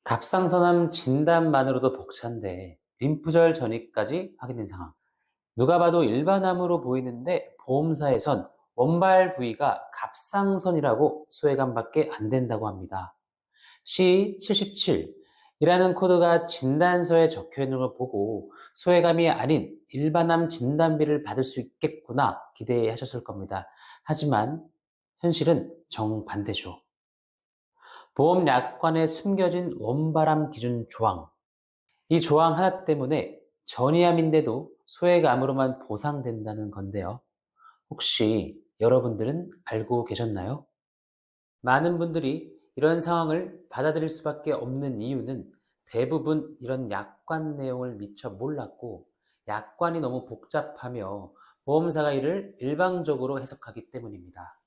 갑상선암 진단만으로도 벅찬데 림프절 전이까지 확인된 상황. 누가 봐도 일반암으로 보이는데 보험사에선 원발 부위가 갑상선이라고 소외감밖에 안 된다고 합니다. C77이라는 코드가 진단서에 적혀 있는 걸 보고 소외감이 아닌 일반암 진단비를 받을 수 있겠구나 기대하셨을 겁니다. 하지만 현실은 정반대죠. 보험약관에 숨겨진 원바람 기준 조항. 이 조항 하나 때문에 전이암인데도 소액암으로만 보상된다는 건데요. 혹시 여러분들은 알고 계셨나요? 많은 분들이 이런 상황을 받아들일 수밖에 없는 이유는 대부분 이런 약관 내용을 미처 몰랐고 약관이 너무 복잡하며 보험사가 이를 일방적으로 해석하기 때문입니다.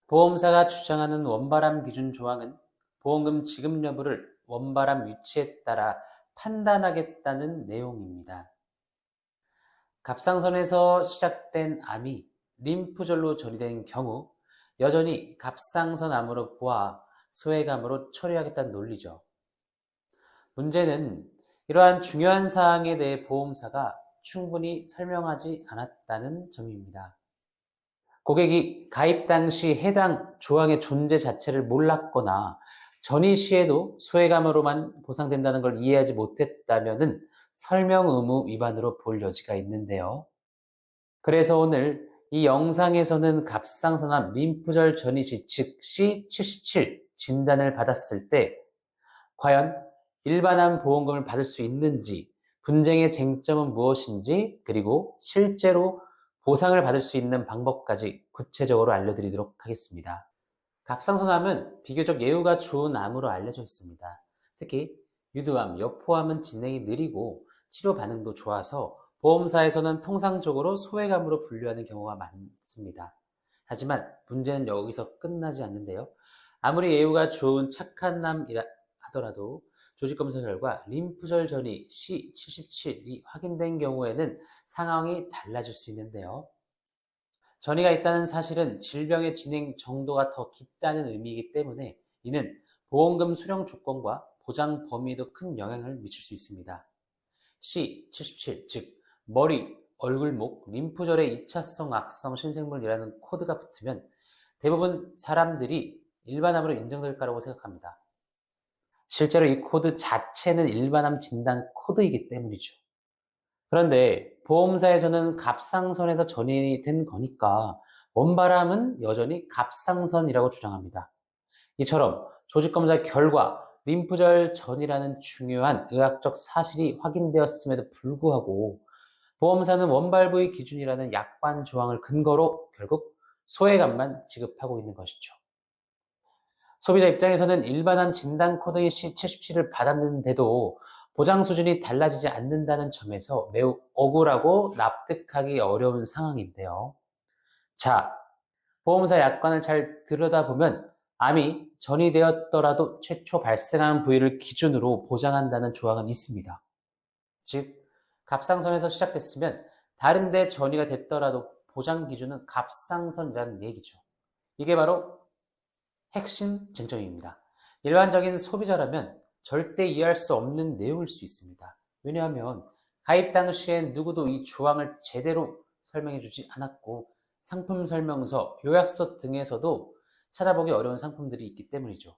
보험사가 주장하는 원바람 기준 조항은 보험금 지급 여부를 원바람 위치에 따라 판단하겠다는 내용입니다. 갑상선에서 시작된 암이 림프절로 전이된 경우 여전히 갑상선암으로 보아 소외감으로 처리하겠다는 논리죠. 문제는 이러한 중요한 사항에 대해 보험사가 충분히 설명하지 않았다는 점입니다. 고객이 가입 당시 해당 조항의 존재 자체를 몰랐거나 전이 시에도 소외감으로만 보상된다는 걸 이해하지 못했다면 설명 의무 위반으로 볼 여지가 있는데요. 그래서 오늘 이 영상에서는 갑상선암 림프절 전이 시 즉 C77 진단을 받았을 때 과연 일반암 보험금을 받을 수 있는지, 분쟁의 쟁점은 무엇인지, 그리고 실제로 보상을 받을 수 있는 방법까지 구체적으로 알려드리도록 하겠습니다. 갑상선암은 비교적 예후가 좋은 암으로 알려져 있습니다. 특히 유두암, 여포암은 진행이 느리고 치료 반응도 좋아서 보험사에서는 통상적으로 소외감으로 분류하는 경우가 많습니다. 하지만 문제는 여기서 끝나지 않는데요. 아무리 예후가 좋은 착한 암이라 하더라도 조직검사 결과 림프절 전이 C77이 확인된 경우에는 상황이 달라질 수 있는데요. 전이가 있다는 사실은 질병의 진행 정도가 더 깊다는 의미이기 때문에 이는 보험금 수령 조건과 보장 범위에도 큰 영향을 미칠 수 있습니다. C77, 즉 머리, 얼굴, 목, 림프절에 2차성 악성 신생물이라는 코드가 붙으면 대부분 사람들이 일반암으로 인정될 거라고 생각합니다. 실제로 이 코드 자체는 일반암 진단 코드이기 때문이죠. 그런데 보험사에서는 갑상선에서 전이 된 거니까 원바람은 여전히 갑상선이라고 주장합니다. 이처럼 조직검사 결과 림프절 전이라는 중요한 의학적 사실이 확인되었음에도 불구하고 보험사는 원발 부위 기준이라는 약관 조항을 근거로 결국 소외감만 지급하고 있는 것이죠. 소비자 입장에서는 일반암 진단 코드의 C77을 받았는데도 보장 수준이 달라지지 않는다는 점에서 매우 억울하고 납득하기 어려운 상황인데요. 자, 보험사 약관을 잘 들여다보면 암이 전이되었더라도 최초 발생한 부위를 기준으로 보장한다는 조항은 있습니다. 즉, 갑상선에서 시작됐으면 다른 데 전이가 됐더라도 보장 기준은 갑상선이라는 얘기죠. 이게 바로 핵심 쟁점입니다. 일반적인 소비자라면 절대 이해할 수 없는 내용일 수 있습니다. 왜냐하면 가입 당시엔 누구도 이 조항을 제대로 설명해 주지 않았고 상품 설명서, 요약서 등에서도 찾아보기 어려운 상품들이 있기 때문이죠.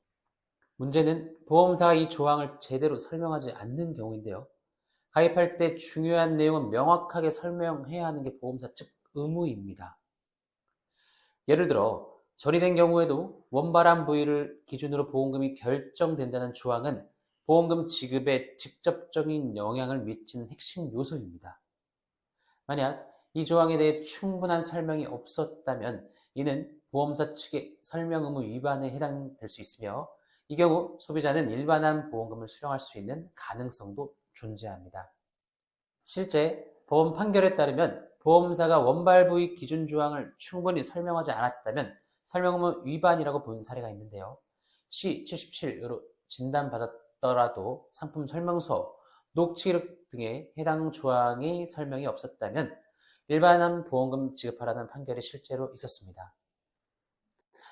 문제는 보험사가 이 조항을 제대로 설명하지 않는 경우인데요. 가입할 때 중요한 내용은 명확하게 설명해야 하는 게 보험사 측 의무입니다. 예를 들어 전이된 경우에도 원발암 부위를 기준으로 보험금이 결정된다는 조항은 보험금 지급에 직접적인 영향을 미치는 핵심 요소입니다. 만약 이 조항에 대해 충분한 설명이 없었다면 이는 보험사 측의 설명 의무 위반에 해당될 수 있으며 이 경우 소비자는 일반암 보험금을 수령할 수 있는 가능성도 존재합니다. 실제 보험 판결에 따르면 보험사가 원발 부위 기준 조항을 충분히 설명하지 않았다면 설명 의무 위반이라고 본 사례가 있는데요. C77으로 진단받았더라도 상품 설명서, 녹취록 등의 해당 조항이 설명이 없었다면 일반암 보험금 지급하라는 판결이 실제로 있었습니다.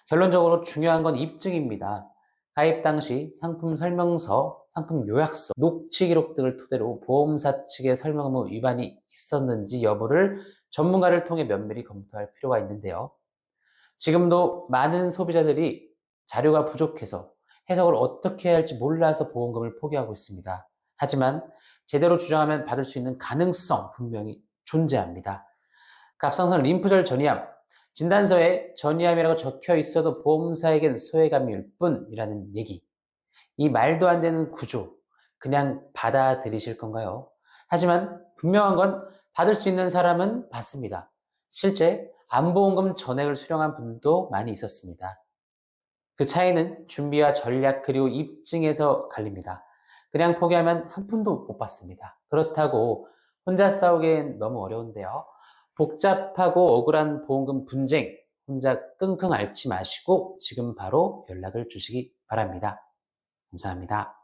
결론적으로 중요한 건 입증입니다. 가입 당시 상품 설명서, 상품 요약서, 녹취 기록 등을 토대로 보험사 측의 설명 의무 위반이 있었는지 여부를 전문가를 통해 면밀히 검토할 필요가 있는데요. 지금도 많은 소비자들이 자료가 부족해서 해석을 어떻게 해야 할지 몰라서 보험금을 포기하고 있습니다. 하지만 제대로 주장하면 받을 수 있는 가능성 분명히 존재합니다. 갑상선 림프절 전이암, 진단서에 전이암이라고 적혀 있어도 보험사에겐 소외감일 뿐이라는 얘기. 이 말도 안 되는 구조, 그냥 받아들이실 건가요? 하지만 분명한 건 받을 수 있는 사람은 받습니다. 실제 암보험금 전액을 수령한 분도 많이 있었습니다. 그 차이는 준비와 전략 그리고 입증에서 갈립니다. 그냥 포기하면 한 푼도 못 받습니다. 그렇다고 혼자 싸우기엔 너무 어려운데요. 복잡하고 억울한 보험금 분쟁 혼자 끙끙 앓지 마시고 지금 바로 연락을 주시기 바랍니다. 감사합니다.